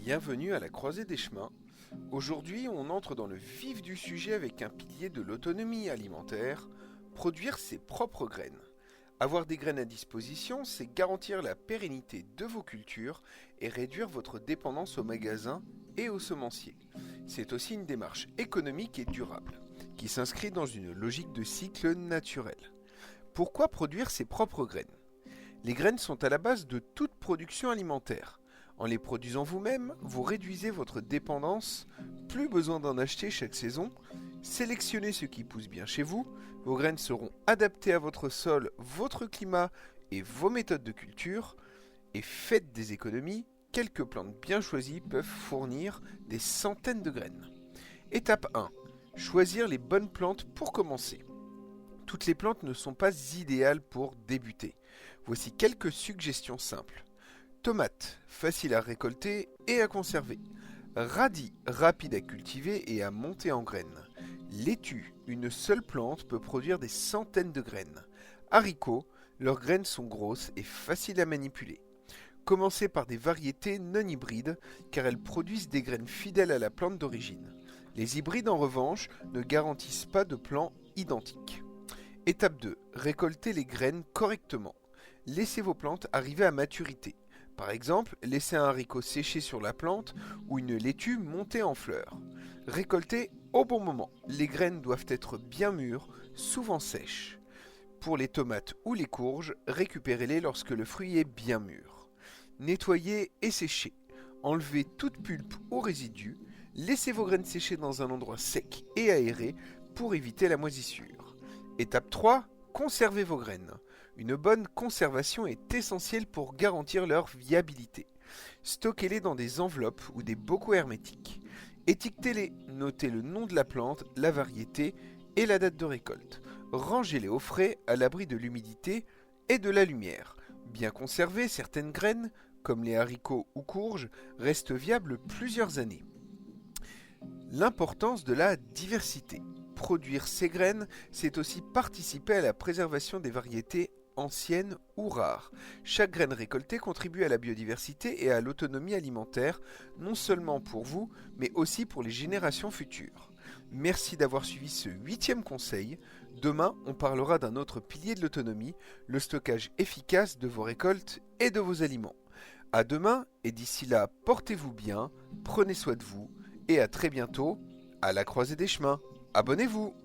Bienvenue à la croisée des chemins. Aujourd'hui, on entre dans le vif du sujet avec un pilier de l'autonomie alimentaire, produire ses propres graines. Avoir des graines à disposition, c'est garantir la pérennité de vos cultures et réduire votre dépendance aux magasins et aux semenciers. C'est aussi une démarche économique et durable, qui s'inscrit dans une logique de cycle naturel. Pourquoi produire ses propres graines? Les graines sont à la base de toute production alimentaire. En les produisant vous-même, vous réduisez votre dépendance, plus besoin d'en acheter chaque saison. Sélectionnez ce qui pousse bien chez vous, vos graines seront adaptées à votre sol, votre climat et vos méthodes de culture. Et faites des économies, quelques plantes bien choisies peuvent fournir des centaines de graines. Étape 1. Choisir les bonnes plantes pour commencer. Toutes les plantes ne sont pas idéales pour débuter. Voici quelques suggestions simples. Tomates, facile à récolter et à conserver. Radis, rapide à cultiver et à monter en graines. Laitue, une seule plante peut produire des centaines de graines. Haricots, leurs graines sont grosses et faciles à manipuler. Commencez par des variétés non hybrides car elles produisent des graines fidèles à la plante d'origine. Les hybrides en revanche ne garantissent pas de plants identiques. Étape 2. Récoltez les graines correctement. Laissez vos plantes arriver à maturité. Par exemple, laissez un haricot sécher sur la plante ou une laitue monter en fleurs. Récoltez au bon moment. Les graines doivent être bien mûres, souvent sèches. Pour les tomates ou les courges, récupérez-les lorsque le fruit est bien mûr. Nettoyez et séchez. Enlevez toute pulpe ou résidus. Laissez vos graines sécher dans un endroit sec et aéré pour éviter la moisissure. Étape 3. Conservez vos graines. Une bonne conservation est essentielle pour garantir leur viabilité. Stockez-les dans des enveloppes ou des bocaux hermétiques. Étiquetez-les, notez le nom de la plante, la variété et la date de récolte. Rangez-les au frais, à l'abri de l'humidité et de la lumière. Bien conservées, certaines graines, comme les haricots ou courges, restent viables plusieurs années. L'importance de la diversité. Produire ces graines, c'est aussi participer à la préservation des variétés anciennes ou rares. Chaque graine récoltée contribue à la biodiversité et à l'autonomie alimentaire, non seulement pour vous, mais aussi pour les générations futures. Merci d'avoir suivi ce 8e conseil. Demain, on parlera d'un autre pilier de l'autonomie, le stockage efficace de vos récoltes et de vos aliments. À demain, et d'ici là, portez-vous bien, prenez soin de vous, et à très bientôt, à la croisée des chemins. Abonnez-vous!